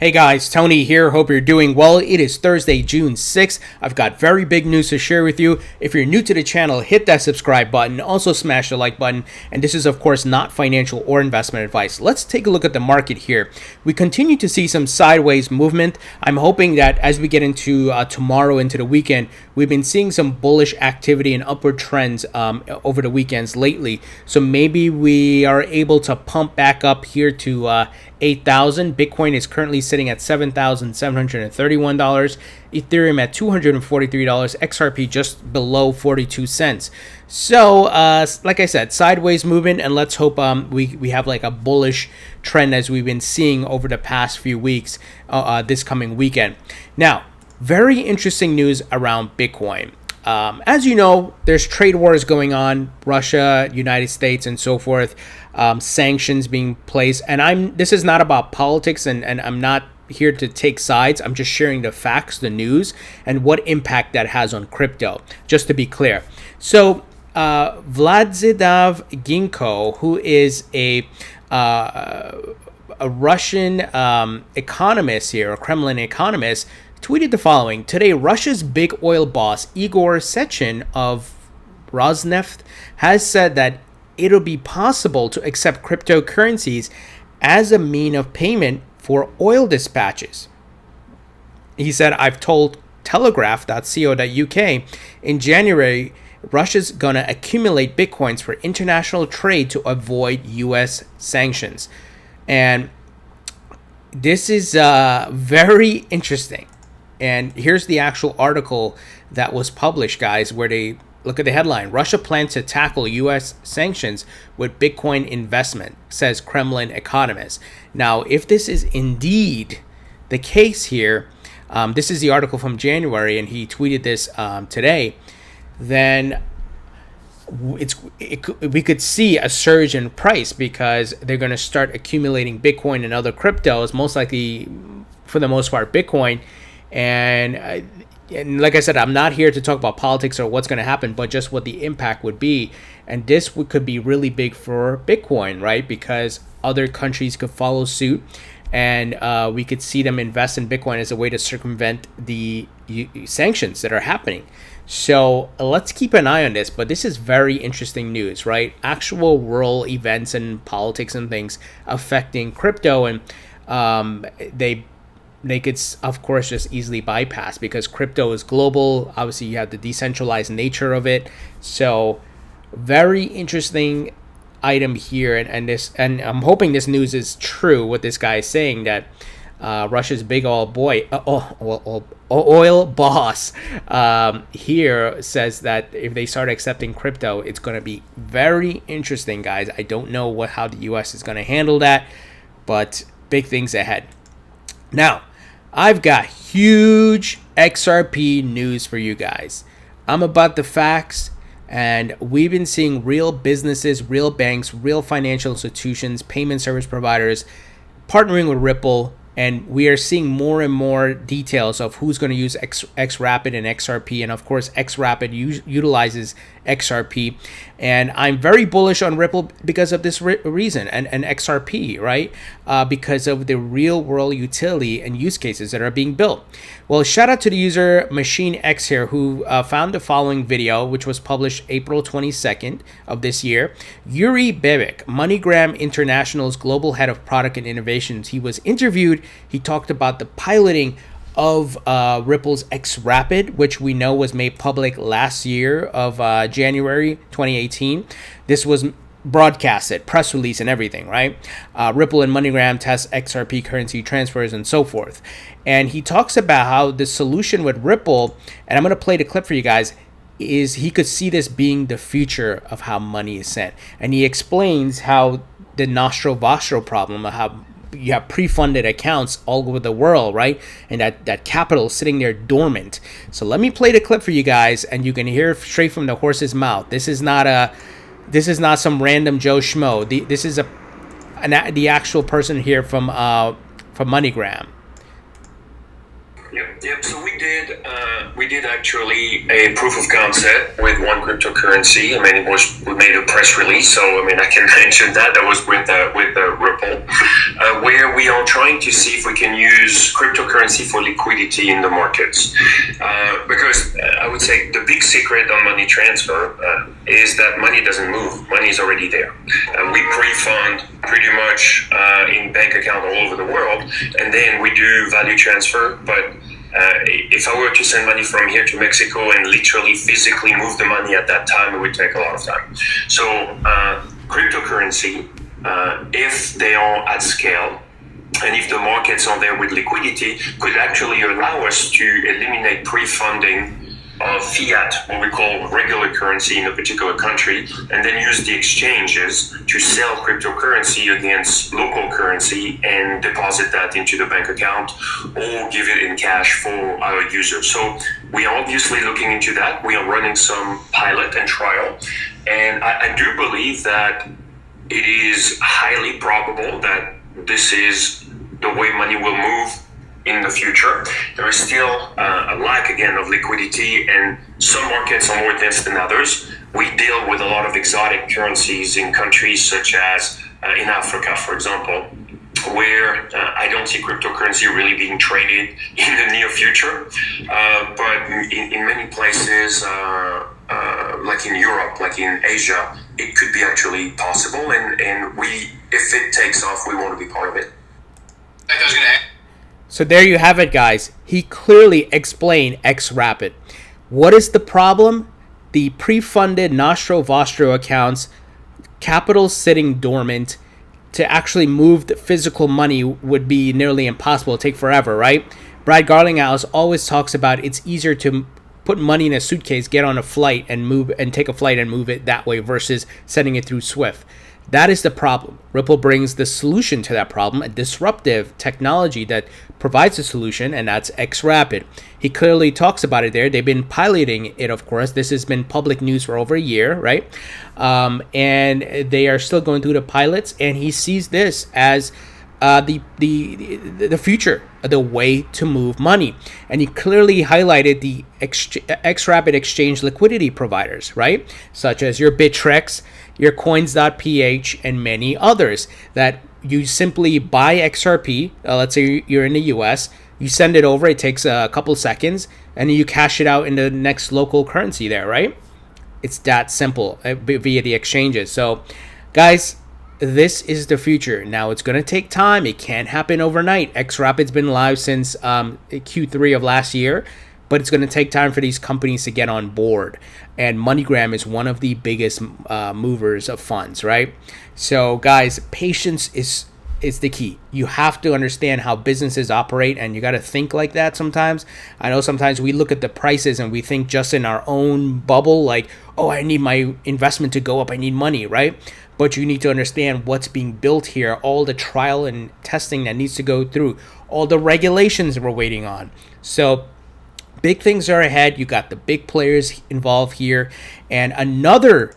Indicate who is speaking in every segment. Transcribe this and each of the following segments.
Speaker 1: Hey guys, Tony here. Hope you're doing well. It is Thursday, June 6th. I've got very big news to share with you. If you're new to the channel, hit that subscribe button. Also smash the like button. And this is, of course, not financial or investment advice. Let's take a look at the market here. We continue to see some sideways movement. I'm hoping that as we get into tomorrow, into the weekend, we've been seeing some bullish activity and upward trends over the weekends lately. So maybe we are able to pump back up here to 8,000. Bitcoin is currently sitting at $7,731. Ethereum at $243. XRP just below 42 cents. So, like I said, sideways movement, and let's hope we have like a bullish trend as we've been seeing over the past few weeks this coming weekend. Now, very interesting news around Bitcoin. As you know, there's trade wars going on, Russia, United States, and so forth. Sanctions being placed, and this is not about politics, and I'm not here to take sides. I'm just sharing the facts, the news, and what impact that has on crypto, just to be clear. So Vladislav Ginko, who is a Russian economist here, a Kremlin economist, tweeted the following: today, Russia's big oil boss, Igor Sechin of Rosneft, has said that it'll be possible to accept cryptocurrencies as a mean of payment for oil dispatches. He said, I've told telegraph.co.uk in January, Russia's going to accumulate bitcoins for international trade to avoid US sanctions. And this is very interesting. And here's the actual article that was published, guys, where they look at the headline. Russia plans to tackle U.S. sanctions with Bitcoin investment, says Kremlin economist. Now, if this is indeed the case here, this is the article from January, and he tweeted this today, then we could see a surge in price because they're going to start accumulating Bitcoin and other cryptos, most likely, for the most part, Bitcoin. And like I said, I'm not here to talk about politics or what's going to happen, but just what the impact would be. And this could be really big for Bitcoin, right? Because other countries could follow suit, and we could see them invest in Bitcoin as a way to circumvent the sanctions that are happening. So let's keep an eye on this. But this is very interesting news, right? Actual world events and politics and things affecting crypto, and they could, of course, just easily bypass because crypto is global. Obviously, you have the decentralized nature of it. So, very interesting item here, and I'm hoping this news is true. What this guy is saying, that Russia's big oil boss here says that if they start accepting crypto, it's going to be very interesting, guys. I don't know how the U.S. is going to handle that, but big things ahead. Now, I've got huge XRP news for you guys. I'm about the facts, and we've been seeing real businesses, real banks, real financial institutions, payment service providers partnering with Ripple, and we are seeing more and more details of who's going to use Xrapid and XRP, and of course, Xrapid utilizes XRP, and I'm very bullish on Ripple because of this reason, and XRP, right? Because of the real world utility and use cases that are being built. Well, shout out to the user Machine X here, who found the following video, which was published April 22nd of this year. Youri Bebic, Moneygram International's global head of product and innovations, he was interviewed. He talked about the piloting of Ripple's Xrapid, which we know was made public last year of January 2018. This was broadcasted, press release and everything, right? Ripple and MoneyGram test XRP currency transfers and so forth. And he talks about how the solution with Ripple, and I'm going to play the clip for you guys, is he could see this being the future of how money is sent. And he explains how the nostro vostro problem, how you have pre-funded accounts all over the world, right? And that capital is sitting there dormant. So let me play the clip for you guys, and you can hear straight from the horse's mouth. This is not some random Joe Schmo. This is the actual person here from MoneyGram.
Speaker 2: Yep. So we did actually a proof of concept with one cryptocurrency. I mean, we made a press release, so I mean, I can mention that was with Ripple, where we are trying to see if we can use cryptocurrency for liquidity in the markets. Because I would say the big secret on money transfer is that money doesn't move. Money is already there. We pre-fund pretty much in bank account all over the world, and then we do value transfer, but if I were to send money from here to Mexico and literally physically move the money at that time, it would take a lot of time. So cryptocurrency, if they are at scale, and if the markets are there with liquidity, could actually allow us to eliminate pre-funding of fiat, what we call regular currency in a particular country, and then use the exchanges to sell cryptocurrency against local currency and deposit that into the bank account or give it in cash for our users. So we are obviously looking into that. We are running some pilot and trial, and I do believe that it is highly probable that this is the way money will move in the future. There is still a lack again of liquidity, and some markets are more dense than others. We deal with a lot of exotic currencies in countries such as in Africa, for example, where I don't see cryptocurrency really being traded in the near future. But in many places, like in Europe, like in Asia, it could be actually possible. And we, if it takes off, we want to be part of it.
Speaker 1: So there you have it, guys. He clearly explained Xrapid. What is the problem? The pre-funded Nostro Vostro accounts, capital sitting dormant. To actually move the physical money would be nearly impossible. It'd take forever, right? Brad Garlinghouse always talks about it's easier to put money in a suitcase, get on a flight, and move and take a flight and move it that way versus sending it through Swift. That is the problem. Ripple brings the solution to that problem, a disruptive technology that provides a solution, and that's Xrapid. He clearly talks about it there. They've been piloting it, of course. This has been public news for over a year, right? And they are still going through the pilots, and he sees this as the future, the way to move money. And he clearly highlighted the Xrapid exchange liquidity providers, right? Such as your Bittrex, your Coins.ph, and many others that you simply buy XRP. Let's say you're in the US, you send it over, it takes a couple seconds, and you cash it out in the next local currency there, right? It's that simple via the exchanges. So, guys, this is the future. Now, it's going to take time. It can't happen overnight. Xrapid's been live since Q3 of last year, but it's going to take time for these companies to get on board. And Moneygram is one of the biggest movers of funds, right? So, guys, patience is the key. You have to understand how businesses operate, and you got to think like that sometimes. I know sometimes we look at the prices and we think just in our own bubble, like, oh, I need my investment to go up. I need money, right? But you need to understand what's being built here, all the trial and testing that needs to go through, all the regulations we're waiting on. So big things are ahead. You got the big players involved here. And another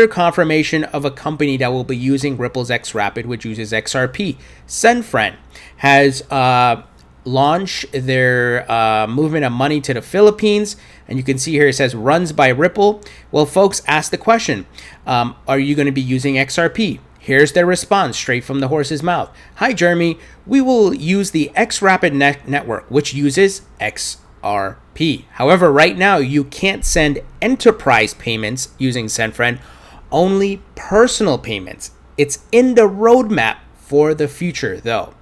Speaker 1: confirmation of a company that will be using Ripple's Xrapid, which uses XRP. Sendfriend has launched their movement of money to the Philippines. And you can see here it says runs by Ripple. Well, folks, ask the question, are you going to be using XRP? Here's their response straight from the horse's mouth. Hi, Jeremy. We will use the Xrapid network, which uses XRP. However, right now, you can't send enterprise payments using Sendfriend, only personal payments. It's in the roadmap for the future, though.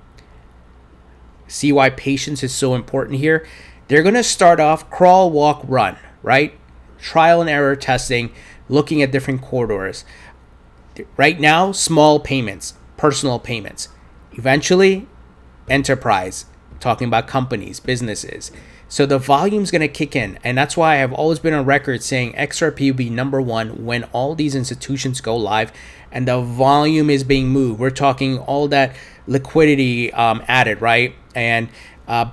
Speaker 1: See why patience is so important here? They're going to start off crawl, walk, run, right? Trial and error testing, looking at different corridors. Right now, small payments, personal payments. Eventually, enterprise, talking about companies, businesses. So the volume's going to kick in. And that's why I've always been on record saying XRP will be number one when all these institutions go live and the volume is being moved. We're talking all that liquidity added, right? And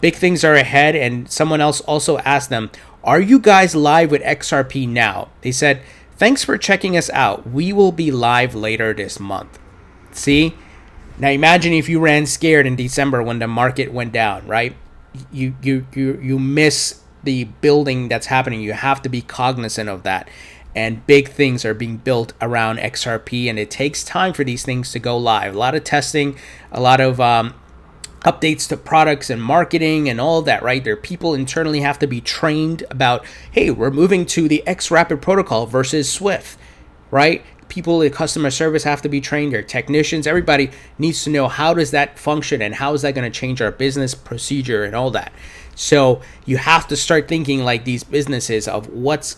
Speaker 1: big things are ahead. And someone else also asked them, are you guys live with XRP now? They said, thanks for checking us out. We will be live later this month. See? Now imagine if you ran scared in December when the market went down, right? you miss the building that's happening. You have to be cognizant of that. And big things are being built around XRP, and it takes time for these things to go live. A lot of testing, a lot of updates to products and marketing and all of that, right? There, people internally have to be trained about, hey, we're moving to the Xrapid protocol versus Swift, right? People in customer service have to be trained. Their technicians, everybody needs to know how does that function and how is that going to change our business procedure and all that. So you have to start thinking like these businesses of what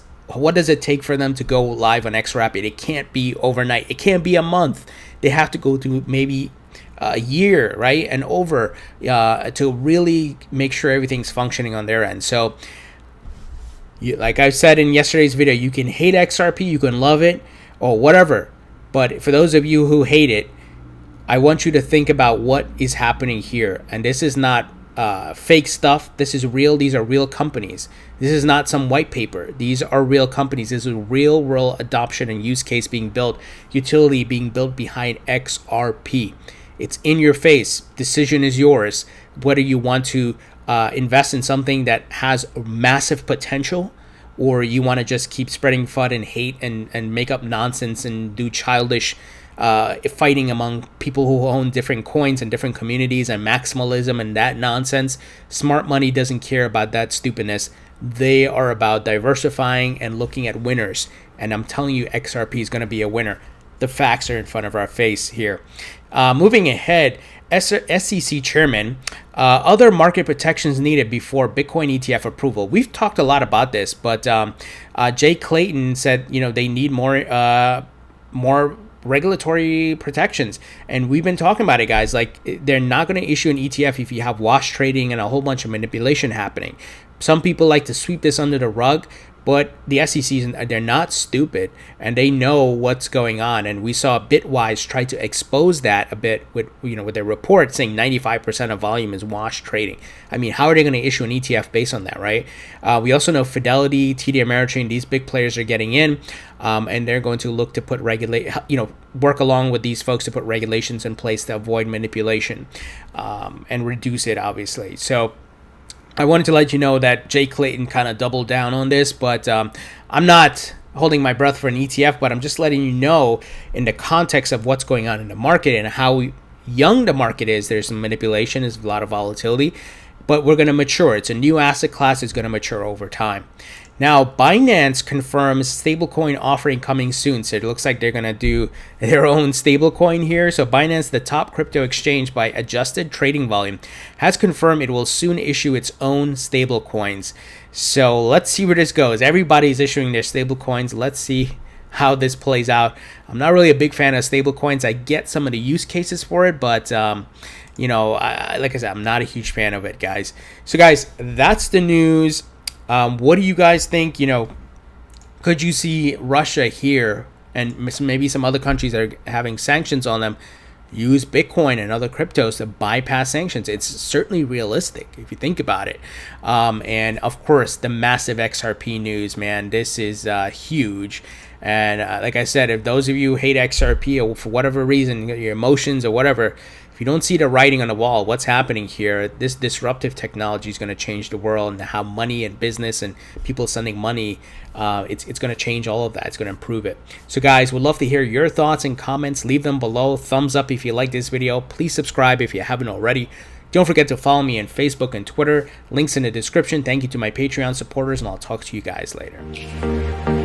Speaker 1: does it take for them to go live on Xrapid? It can't be overnight. It can't be a month. They have to go through maybe a year, right? And over to really make sure everything's functioning on their end. So like I said in yesterday's video, you can hate XRP, you can love it or whatever. But for those of you who hate it, I want you to think about what is happening here. And this is not fake stuff. This is real. These are real companies. This is not some white paper. These are real companies. This is real world adoption and use case being built, utility being built behind XRP. It's in your face. Decision is yours. Whether you want to invest in something that has massive potential, or you want to just keep spreading FUD and hate and make up nonsense and do childish fighting among people who own different coins and different communities and maximalism and that nonsense. Smart money doesn't care about that stupidness. They are about diversifying and looking at winners. And I'm telling you, XRP is going to be a winner. The facts are in front of our face here. Moving ahead, SEC chairman, other market protections needed before Bitcoin ETF approval. We've talked a lot about this, but Jay Clayton said, they need more regulatory protections, and we've been talking about it, guys. Like, they're not going to issue an ETF if you have wash trading and a whole bunch of manipulation happening. Some people like to sweep this under the rug, but the SEC, they're not stupid, and they know what's going on. And we saw Bitwise try to expose that a bit with their report saying 95% of volume is wash trading. I mean, how are they going to issue an ETF based on that, right? We also know Fidelity, TD Ameritrade, these big players are getting in, and they're going to look to put work along with these folks to put regulations in place to avoid manipulation and reduce it, obviously. So I wanted to let you know that Jay Clayton kind of doubled down on this, but I'm not holding my breath for an ETF, but I'm just letting you know in the context of what's going on in the market and how young the market is. There's some manipulation, there's a lot of volatility, but we're going to mature. It's a new asset class. It's going to mature over time. Now, Binance confirms stablecoin offering coming soon. So it looks like they're going to do their own stablecoin here. So Binance, the top crypto exchange by adjusted trading volume, has confirmed it will soon issue its own stablecoins. So let's see where this goes. Everybody's issuing their stablecoins. Let's see how this plays out. I'm not really a big fan of stablecoins. I get some of the use cases for it, but like I said, I'm not a huge fan of it, guys. So guys, that's the news. What do you guys think? Could you see Russia here and maybe some other countries that are having sanctions on them use Bitcoin and other cryptos to bypass sanctions? It's certainly realistic if you think about it. And of course, the massive XRP news, man, this is huge. And like I said, if those of you who hate XRP or for whatever reason, your emotions or whatever, if you don't see the writing on the wall, what's happening here, this disruptive technology is going to change the world and how money and business and people sending money, it's going to change all of that. It's going to improve it. So guys, we'd love to hear your thoughts and comments. Leave them below. Thumbs up if you like this video. Please subscribe if you haven't already. Don't forget to follow me on Facebook and Twitter. Links in the description. Thank you to my Patreon supporters, and I'll talk to you guys later.